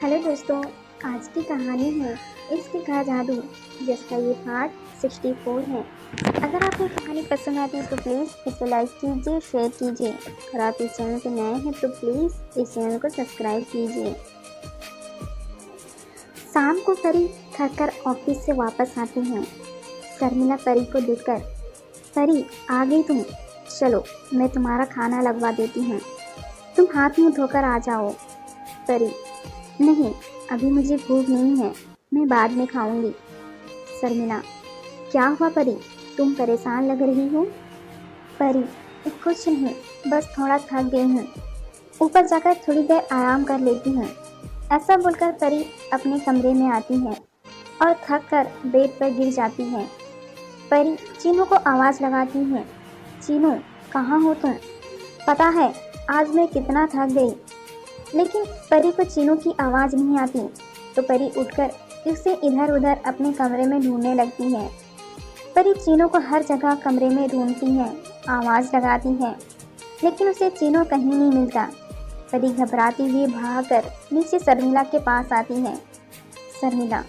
Hello दोस्तों, आज की कहानी है इश्क का जादू, जिसका ये पार्ट 64 है। अगर आपको कहानी पसंद आती है तो प्लीज़ इसे लाइक कीजिए, शेयर कीजिए और आप इस चैनल पे नए हैं तो प्लीज़ इस चैनल को सब्सक्राइब कीजिए। शाम को परी थक कर ऑफिस से वापस आती हैं। शर्मिला परी को देखकर, परी आ गई तुम, चलो मैं तुम्हारा खाना लगवा देती हूँ, तुम हाथ मुँह धोकर आ जाओ। परी, नहीं अभी मुझे भूख नहीं है, मैं बाद में खाऊंगी। शर्मिला, क्या हुआ परी, तुम परेशान लग रही हो। परी, कुछ नहीं, बस थोड़ा थक गई हूँ, ऊपर जाकर थोड़ी देर आराम कर लेती हूँ। ऐसा बोलकर परी अपने कमरे में आती है और थक कर बेड पर गिर जाती है। परी चीनू को आवाज़ लगाती है, चीनू कहाँ हो तुम, पता है आज मैं कितना थक गई। लेकिन परी को चीनू की आवाज़ नहीं आती तो परी उठकर उसे इधर उधर अपने कमरे में ढूंढने लगती है। परी चीनू को हर जगह कमरे में ढूंढती है, आवाज़ लगाती है, लेकिन उसे चीनू कहीं नहीं मिलता। परी घबराती हुई भागकर नीचे शर्मिला के पास आती है। शर्मिला,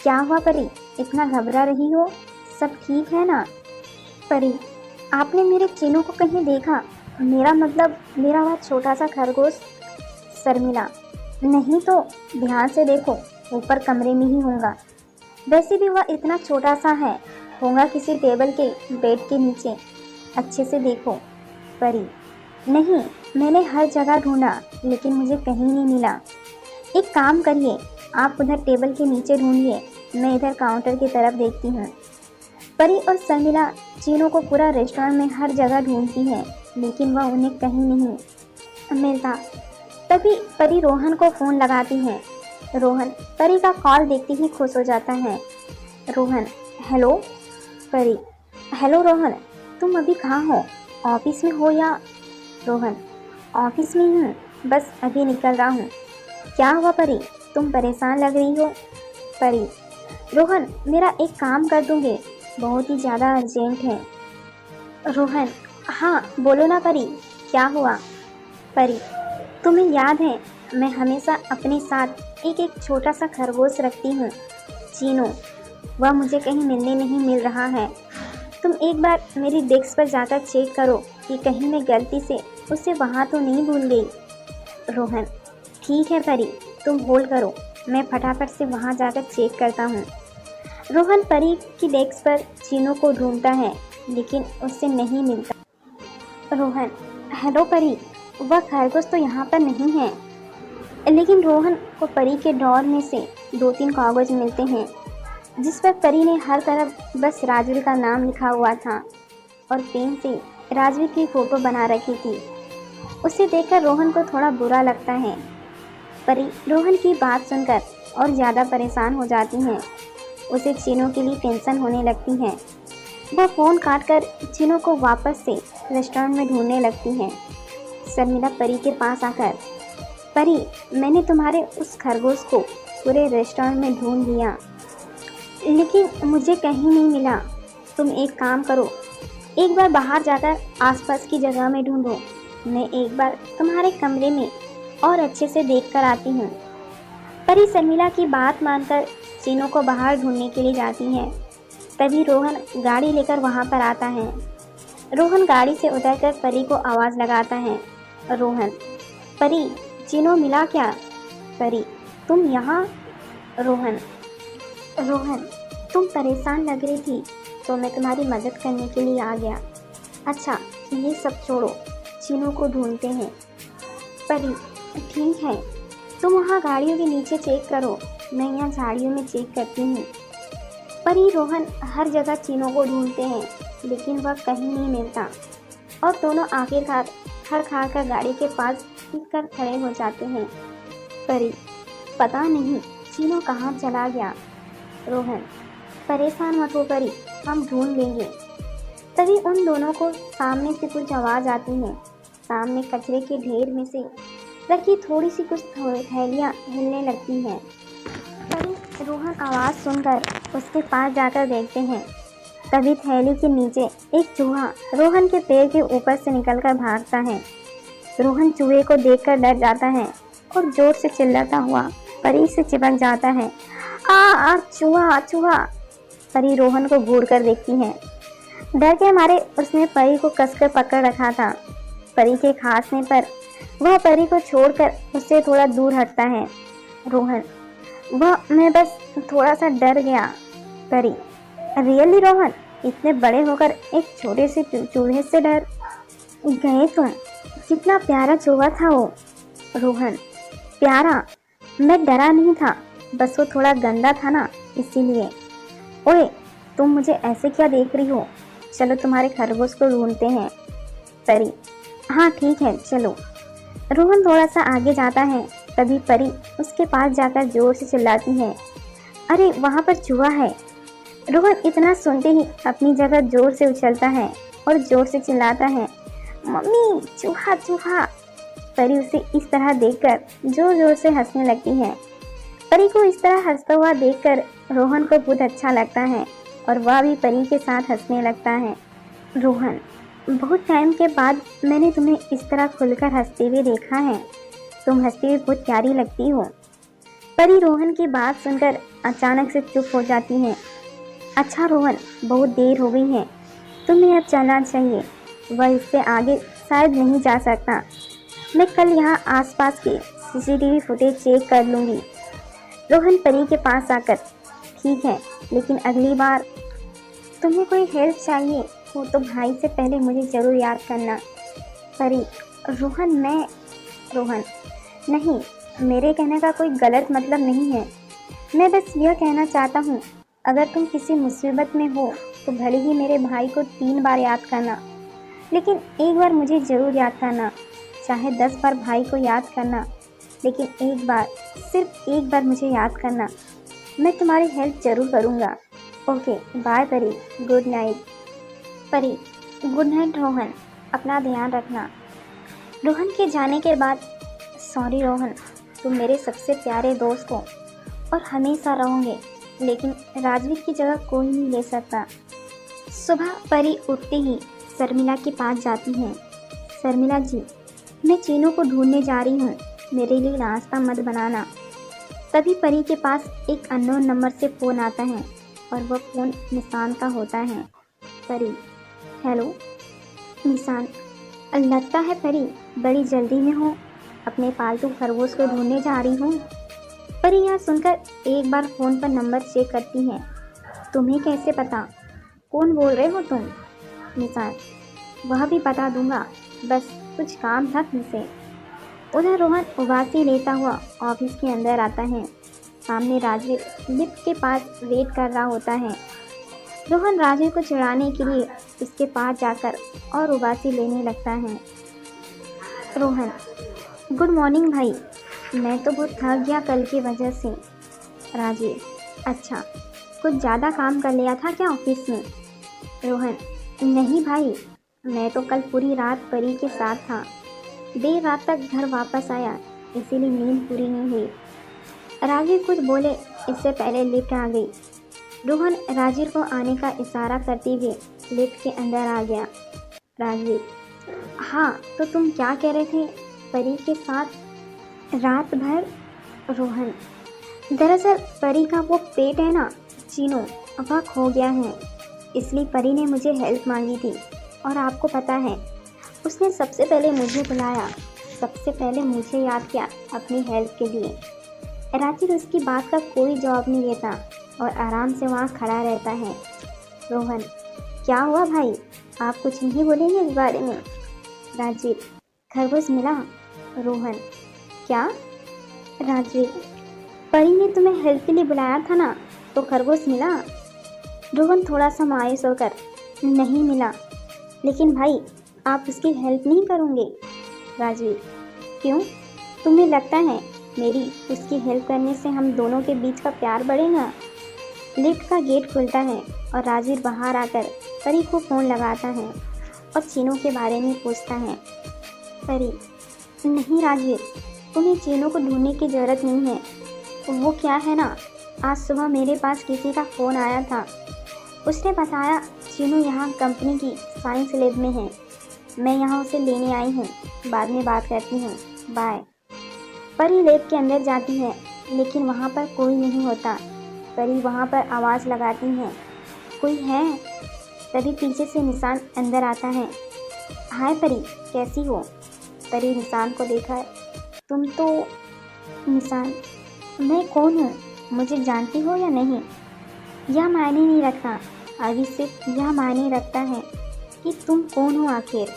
क्या हुआ परी, इतना घबरा रही हो, सब ठीक है ना। परी, आपने मेरे चीनू को कहीं देखा, मेरा मतलब मेरा वह छोटा सा खरगोश। शर्मिला, नहीं तो ध्यान से देखो, ऊपर कमरे में ही होगा, वैसे भी वह इतना छोटा सा है, होगा किसी टेबल के बेड के नीचे, अच्छे से देखो। परी, नहीं मैंने हर जगह ढूंढा लेकिन मुझे कहीं नहीं मिला। एक काम करिए, आप उधर टेबल के नीचे ढूंढिए, मैं इधर काउंटर की तरफ देखती हूँ। परी और शर्मिला चीनू को पूरा रेस्टोरेंट में हर जगह ढूंढती है लेकिन वह उन्हें कहीं नहीं मिलता। तभी परी रोहन को फ़ोन लगाती है। रोहन परी का कॉल देखते ही खुश हो जाता है। रोहन, हेलो। परी, हेलो रोहन, तुम अभी कहाँ हो, ऑफिस में हो या। रोहन, ऑफिस में हूँ, बस अभी निकल रहा हूँ। क्या हुआ परी, तुम परेशान लग रही हो। परी, रोहन मेरा एक काम कर दोगे, बहुत ही ज़्यादा अर्जेंट है। रोहन, हाँ बोलो ना परी, क्या हुआ। परी, तुम्हें याद है मैं हमेशा अपने साथ एक छोटा सा खरगोश रखती हूँ, चीनू, वह मुझे कहीं मिलने नहीं मिल रहा है। तुम एक बार मेरी डेस्क पर जाकर चेक करो कि कहीं मैं गलती से उसे वहाँ तो नहीं भूल गई। रोहन, ठीक है परी, तुम होल्ड करो, मैं फटाफट से वहाँ जाकर चेक करता हूँ। रोहन परी की डेस्क पर चीनू को ढूंढता है लेकिन उससे नहीं मिलता। रोहन, हेलो परी, वह खरगोश तो यहाँ पर नहीं है। लेकिन रोहन को परी के ड्रॉर में से 2-3 कागज मिलते हैं जिस पर परी ने हर तरफ बस राजवीर का नाम लिखा हुआ था और पेन से राजवीर की फ़ोटो बना रखी थी। उसे देखकर रोहन को थोड़ा बुरा लगता है। परी रोहन की बात सुनकर और ज़्यादा परेशान हो जाती हैं। उसे चीनू के लिए टेंशन होने लगती है। वह फ़ोन काटकर चीनू को वापस से रेस्टोरेंट में ढूंढने लगती है। शर्मिला परी के पास आकर, परी मैंने तुम्हारे उस खरगोश को पूरे रेस्टोरेंट में ढूंढ लिया लेकिन मुझे कहीं नहीं मिला। तुम एक काम करो, एक बार बाहर जाकर आसपास की जगह में ढूंढो, मैं एक बार तुम्हारे कमरे में और अच्छे से देख कर आती हूँ। परी शर्मिला की बात मानकर चीनू को बाहर ढूंढने के लिए जाती है। तभी रोहन गाड़ी लेकर वहाँ पर आता है। रोहन गाड़ी से उतरकर परी को आवाज़ लगाता है। रोहन, परी चीनू मिला क्या। परी, तुम यहाँ। रोहन, तुम परेशान लग रही थी तो मैं तुम्हारी मदद करने के लिए आ गया। अच्छा ये सब छोड़ो, चीनू को ढूंढते हैं। परी, ठीक है, तुम वहाँ गाड़ियों के नीचे चेक करो, मैं यहाँ झाड़ियों में चेक करती हूँ। परी रोहन हर जगह चीनू को ढूंढते हैं लेकिन वह कहीं नहीं मिलता और दोनों आखिरकार खड़ खाड़ कर गाड़ी के पास कर खड़े हो जाते हैं। परी, पता नहीं चीनू कहाँ चला गया। रोहन, परेशान मत हो परी, हम ढूंढ लेंगे। तभी उन दोनों को सामने से कुछ आवाज़ आती है। सामने कचरे के ढेर में से रखी थोड़ी सी कुछ थैलियाँ हिलने लगती हैं। परी रोहन आवाज़ सुनकर उसके पास जाकर देखते हैं। तभी थैली के नीचे एक चूहा रोहन के पैर के ऊपर से निकलकर भागता है। रोहन चूहे को देखकर डर जाता है और जोर से चिल्लाता हुआ परी से चिपक जाता है। चूहा चूहा। परी रोहन को घूर कर देखती है। डर के मारे उसने परी को कसकर पकड़ रखा था। परी के खांसने पर वह परी को छोड़कर उससे थोड़ा दूर हटता है। रोहन, मैं बस थोड़ा सा डर गया। परी, रियली रोहन, इतने बड़े होकर एक छोटे से चूहे से डर गए तुम? कितना प्यारा चूहा था वो। रोहन, प्यारा? मैं डरा नहीं था, बस वो थोड़ा गंदा था ना, इसीलिए। ओए, तुम मुझे ऐसे क्या देख रही हो? चलो तुम्हारे खरगोश को ढूंढते हैं। परी, हाँ ठीक है चलो। रोहन थोड़ा सा आगे जाता है, तभी परी उसके पास जाकर जोर से चिल्लाती है, अरे वहाँ पर चूहा है। रोहन इतना सुनते ही अपनी जगह जोर से उछलता है और जोर से चिल्लाता है, मम्मी चूहा चूहा। परी उसे इस तरह देखकर जोर जोर से हंसने लगती है। परी को इस तरह हंसता हुआ देखकर रोहन को बहुत अच्छा लगता है और वह भी परी के साथ हंसने लगता है। रोहन, बहुत टाइम के बाद मैंने तुम्हें इस तरह खुलकर हंसते हुए देखा है। तुम हंसती हुई बहुत प्यारी लगती हो। परी रोहन की बात सुनकर अचानक से चुप हो जाती है। अच्छा रोहन, बहुत देर हो गई है, तुम्हें अब चलना चाहिए। वह इससे आगे शायद नहीं जा सकता। मैं कल यहाँ आसपास के सीसीटीवी फुटेज चेक कर लूँगी। रोहन परी के पास आकर, ठीक है, लेकिन अगली बार तुम्हें कोई हेल्प चाहिए हो तो भाई से पहले मुझे ज़रूर याद करना। परी, रोहन, नहीं, मेरे कहने का कोई गलत मतलब नहीं है। मैं बस यह कहना चाहता हूँ, अगर तुम किसी मुसीबत में हो तो भले ही मेरे भाई को 3 बार याद करना, लेकिन एक बार मुझे ज़रूर याद करना। चाहे 10 बार भाई को याद करना, लेकिन एक बार, सिर्फ एक बार मुझे याद करना। मैं तुम्हारी हेल्प ज़रूर करूँगा। ओके बाय परी, गुड नाइट। परी, गुड नाइट रोहन, अपना ध्यान रखना। रोहन के जाने के बाद, सॉरी रोहन, तुम मेरे सबसे प्यारे दोस्त हो और हमेशा रहोगे, लेकिन राजवीर की जगह कोई नहीं ले सकता। सुबह परी उठते ही शर्मिला के पास जाती हैं। शर्मिला जी, मैं चीनू को ढूंढने जा रही हूँ, मेरे लिए नाश्ता मत बनाना। तभी परी के पास एक अननोन नंबर से फ़ोन आता है और वह फ़ोन निशान का होता है। परी, हेलो निशान, लगता है परी बड़ी जल्दी में हो, अपने पालतू खरगोश को ढूंढने जा रही हूँ। परी यह सुनकर एक बार फ़ोन पर नंबर चेक करती है। तुम्हें कैसे पता? कौन बोल रहे हो तुम? निशान, वह भी बता दूंगा, बस कुछ काम था तुमसे। उधर रोहन उबासी लेता हुआ ऑफिस के अंदर आता है। सामने राजवीर लिफ्ट के पास वेट कर रहा होता है। रोहन राजवीर को चिढ़ाने के लिए उसके पास जाकर और उबासी लेने लगता है। रोहन, गुड मॉर्निंग भाई, मैं तो बहुत थक गया कल की वजह से। राजवीर, अच्छा, कुछ ज़्यादा काम कर लिया था क्या ऑफिस में? रोहन, नहीं भाई, मैं तो कल पूरी रात परी के साथ था, देर रात तक घर वापस आया, इसीलिए नींद पूरी नहीं हुई। राजवीर कुछ बोले इससे पहले लिफ्ट आ गई। रोहन राजवीर को आने का इशारा करते हुए लिफ्ट के अंदर आ गया। राजवीर, हाँ तो तुम क्या कह रहे थे, परी के साथ रात भर? रोहन, दरअसल परी का वो पेट है ना चीनू, वह खो गया है, इसलिए परी ने मुझे हेल्प मांगी थी और आपको पता है उसने सबसे पहले मुझे बुलाया, सबसे पहले मुझे याद किया अपनी हेल्प के लिए। राजवीर उसकी बात का कोई जवाब नहीं देता और आराम से वहाँ खड़ा रहता है। रोहन, क्या हुआ भाई, आप कुछ नहीं बोलेंगे इस बारे में? राजवीर, खरगोश मिला? रोहन, क्या? राजवीर, परी ने तुम्हें हेल्प के लिए बुलाया था ना, तो खरगोश मिला? रोहन थोड़ा सा मायूस होकर, नहीं मिला। लेकिन भाई आप उसकी हेल्प नहीं करोगे? राजवीर, क्यों, तुम्हें लगता है मेरी उसकी हेल्प करने से हम दोनों के बीच का प्यार बढ़ेगा? लिफ्ट का गेट खुलता है और राजवीर बाहर आकर परी को फ़ोन लगाता है और चीनू के बारे में पूछता है। परी, नहीं राजवीर, तुम्हें चीनू को ढूंढने की ज़रूरत नहीं है। वो क्या है ना, आज सुबह मेरे पास किसी का फ़ोन आया था, उसने बताया चीनू यहाँ कंपनी की साइंस लैब में है, मैं यहाँ उसे लेने आई हूँ, बाद में बात करती हूँ, बाय। परी लैब के अंदर जाती है लेकिन वहाँ पर कोई नहीं होता। परी वहाँ पर आवाज़ लगाती है, कोई है? तभी पीछे से निशान अंदर आता है। हाय परी, कैसी हो? परी निशान को देखा, तुम तो। निशान, मैं कौन हूँ? मुझे जानती हो या नहीं? यह मायने नहीं रखता, अभी सिर्फ यह मायने रखता है कि तुम कौन हो आखिर।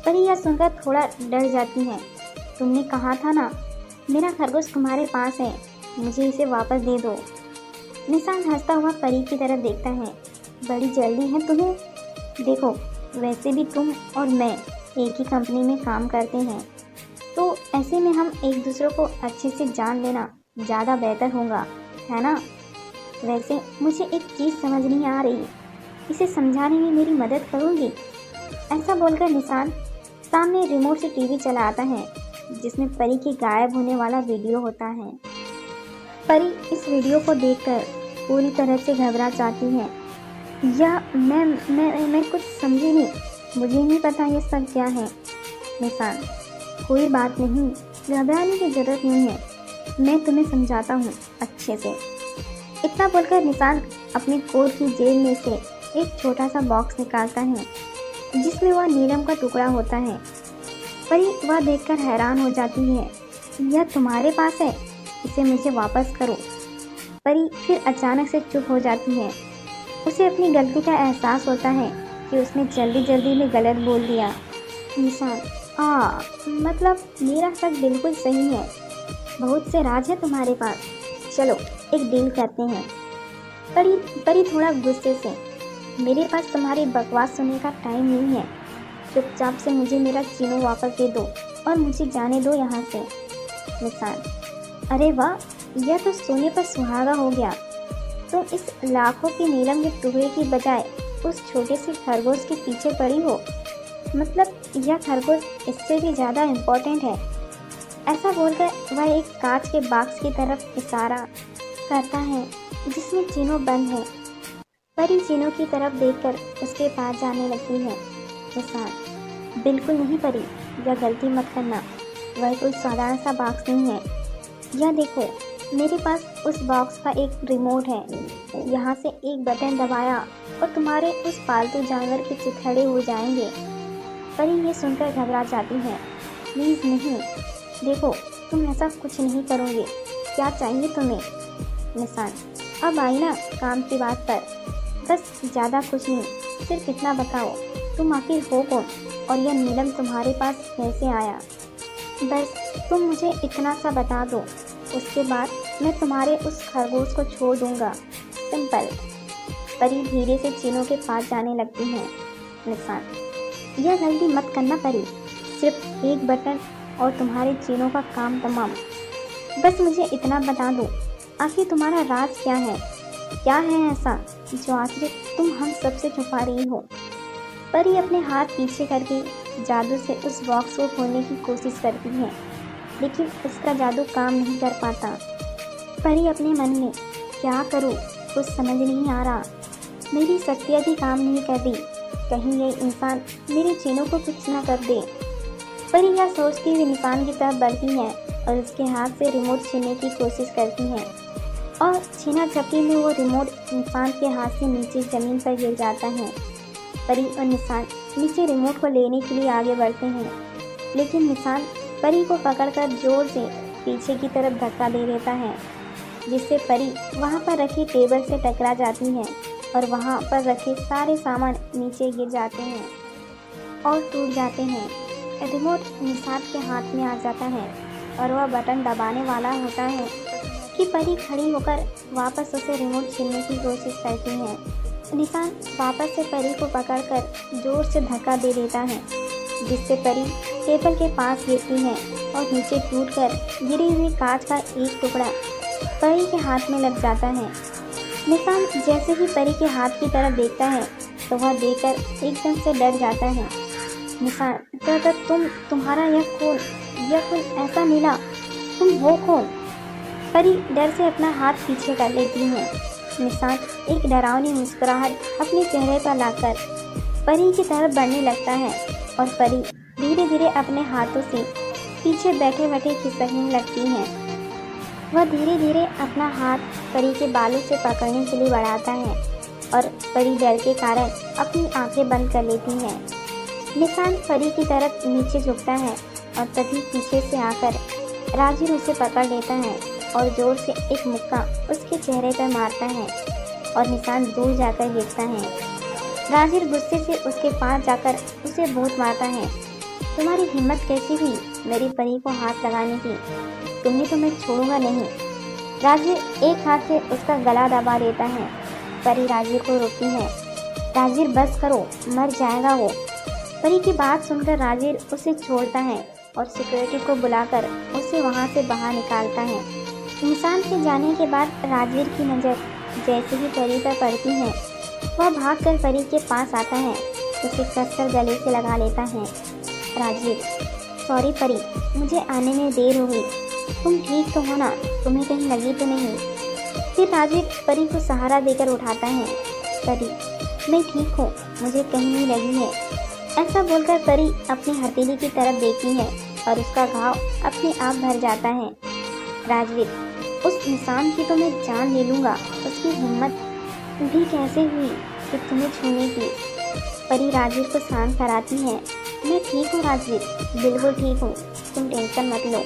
परी यह सुनकर थोड़ा डर जाती है। तुमने कहा था ना, मेरा खरगोश तुम्हारे पास है, मुझे इसे वापस दे दो। निशान हंसता हुआ परी की तरफ देखता है। बड़ी जल्दी है तुम्हें? देखो, वैसे भी तुम और मैं एक ही कंपनी में काम करते हैं, तो ऐसे में हम एक दूसरे को अच्छे से जान लेना ज़्यादा बेहतर होगा, है ना? वैसे मुझे एक चीज़ समझ नहीं आ रही, इसे समझाने में मेरी मदद करोगी? ऐसा बोलकर निशान सामने रिमोट से टीवी चलाता है, जिसमें परी के गायब होने वाला वीडियो होता है। परी इस वीडियो को देखकर पूरी तरह से घबरा जाती है। या मैं कुछ समझी नहीं, मुझे नहीं पता ये सब क्या है। निशान, कोई बात नहीं, घबराने की ज़रूरत नहीं है, मैं तुम्हें समझाता हूँ अच्छे से। इतना बोलकर निशान अपने कोट की जेब में से एक छोटा सा बॉक्स निकालता है, जिसमें वह नीलम का टुकड़ा होता है। परी वह देखकर हैरान हो जाती है। यह तुम्हारे पास है, इसे मुझे वापस करो। परी फिर अचानक से चुप हो जाती है। उसे अपनी गलती का एहसास होता है कि उसने जल्दी जल्दी में गलत बोल दिया। निशान, मतलब मेरा शक बिल्कुल सही है, बहुत से राज है तुम्हारे पास, चलो एक डील करते हैं। परी थोड़ा गुस्से से, मेरे पास तुम्हारी बकवास सुनने का टाइम नहीं है, चुपचाप से मुझे मेरा चीनू वापस दे दो और मुझे जाने दो यहाँ से। निशान, अरे वाह, यह तो सोने पर सुहागा हो गया। तुम इस लाखों की नीलम के टुकड़े की बजाय उस छोटे से खरगोश के पीछे पड़ी हो, मतलब यह खरगोश इससे भी ज़्यादा इम्पोर्टेंट है। ऐसा बोलकर वह एक कांच के बॉक्स की तरफ इशारा करता है, जिसमें चीनो बंद है। परी चीनो की तरफ देखकर उसके पास जाने लगती है। निशान, बिल्कुल नहीं परी, यह गलती मत करना, वह कोई साधारण सा बॉक्स नहीं है। यह देखो, मेरे पास उस बॉक्स का एक रिमोट है, यहाँ से एक बटन दबाया और तुम्हारे उस पालतू जानवर के चिथड़े हो जाएंगे। परी ये सुनकर घबरा जाती है। प्लीज़ नहीं, देखो तुम ऐसा कुछ नहीं करोगे, क्या चाहिए तुम्हें? निशान, अब आई ना काम की बात पर, बस ज़्यादा कुछ नहीं, सिर्फ इतना बताओ, तुम आखिर हो कौन और यह नीलम तुम्हारे पास कैसे आया? बस तुम मुझे इतना सा बता दो, उसके बाद मैं तुम्हारे उस खरगोश को छोड़ दूंगा, सिंपल। परी धीरे से चीनों के पास जाने लगती है। निशान, यह गलती मत करना परी, सिर्फ एक बटन और तुम्हारे चीनों का काम तमाम। बस मुझे इतना बता दो, आखिर तुम्हारा राज क्या है? क्या है ऐसा जो आखिर तुम हम सबसे छुपा रही हो? परी अपने हाथ पीछे करके जादू से उस बॉक्स को खोलने की कोशिश करती है, लेकिन उसका जादू काम नहीं कर पाता। परी अपने मन में, क्या करूं, कुछ समझ नहीं आ रहा, मेरी शक्तियाँ भी काम नहीं कर रही, कहीं ये इंसान मेरे चीनों को कुछ ना कर दे। परी यह सोचती हुई निशान की तरफ बढ़ती है और उसके हाथ से रिमोट छीनने की कोशिश करती है, और छीना झपटी में वो रिमोट निशान के हाथ से नीचे ज़मीन पर गिर जाता है। परी और निशान नीचे रिमोट को लेने के लिए आगे बढ़ते हैं, लेकिन निशान परी को पकड़कर जोर से पीछे की तरफ धक्का दे देता है, जिससे परी वहाँ पर रखी टेबल से टकरा जाती है और वहाँ पर रखे सारे सामान नीचे गिर जाते हैं और टूट जाते हैं। रिमोट निशान के हाथ में आ जाता है और वह बटन दबाने वाला होता है कि परी खड़ी होकर वापस उसे रिमोट छीनने की कोशिश करती है। निशान वापस से परी को पकड़कर जोर से धक्का दे देता है, जिससे परी टेबल के पास गिरती है और नीचे टूटकर गिरी हुई कांच का एक टुकड़ा परी के हाथ में लग जाता है। निशान जैसे ही परी के हाथ की तरफ देखता है तो वह देखकर एकदम से डर जाता है। निशान, तो तुम्हारा यह खून ऐसा मिला, तुम हो कौन? परी डर से अपना हाथ पीछे कर लेती है। निशान एक डरावनी मुस्कुराहट अपने चेहरे पर लाकर परी की तरफ बढ़ने लगता है और परी धीरे धीरे अपने हाथों से पीछे बैठे बैठे खिसकने लगती है। वह धीरे धीरे अपना हाथ परी के बालों से पकड़ने के लिए बढ़ाता है और परी डर के कारण अपनी आंखें बंद कर लेती है। निशांत परी की तरफ नीचे झुकता है और तभी पीछे से आकर राजीव उसे पकड़ लेता है और जोर से एक मुक्का उसके चेहरे पर मारता है और निशांत दूर जाकर गिरता है। राजीव गुस्से से उसके पास जाकर उसे बहुत मारता है। तुम्हारी हिम्मत कैसी हुई मेरी परी को हाथ लगाने की? तुम्हें तो मैं छोड़ूंगा नहीं। राजीव एक हाथ से उसका गला दबा देता है। परी राजीव को रोकती है। राजीव बस करो, मर जाएगा वो। परी की बात सुनकर राजीव उसे छोड़ता है और सिक्योरिटी को बुलाकर उसे वहां से बाहर निकालता है। इंसान के जाने के बाद राजवीर की नज़र जैसे ही परी पर पड़ती है वह भागकर परी के पास आता है, उसे कसकर गले से लगा लेता है। राजवीर, सॉरी परी, मुझे आने में देर हो गई। तुम ठीक तो हो ना? तुम्हें कहीं लगी तो नहीं? फिर राजवीर परी को सहारा देकर उठाता है। परी, मैं ठीक हूँ, मुझे कहीं नहीं लगी है। ऐसा बोलकर परी अपनी हथेली की तरफ देखती है और उसका घाव अपने आप भर जाता है। राजवीर, उस इंसान की तो मैं जान ले लूँगा, उसकी हिम्मत भी कैसे हुई कि तुम्हें छूने की? परी राजवीर को शांत कराती है। मैं ठीक हूँ राजवीर, बिल्कुल ठीक हूँ, तुम टेंशन मत लो।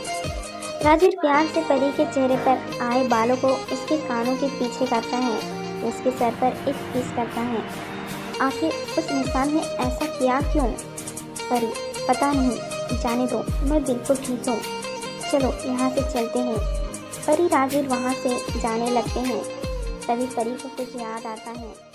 राजवीर प्यार से परी के चेहरे पर आए बालों को उसके कानों के पीछे करता है, उसके सर पर एक किस करता है। आखिर उस इंसान ने ऐसा किया क्यों? परी, पता नहीं, जाने दो, मैं बिल्कुल ठीक हूँ। चलो यहाँ से चलते हैं। परी राजवीर वहाँ से जाने लगते हैं। तभी परी को कुछ याद आता है।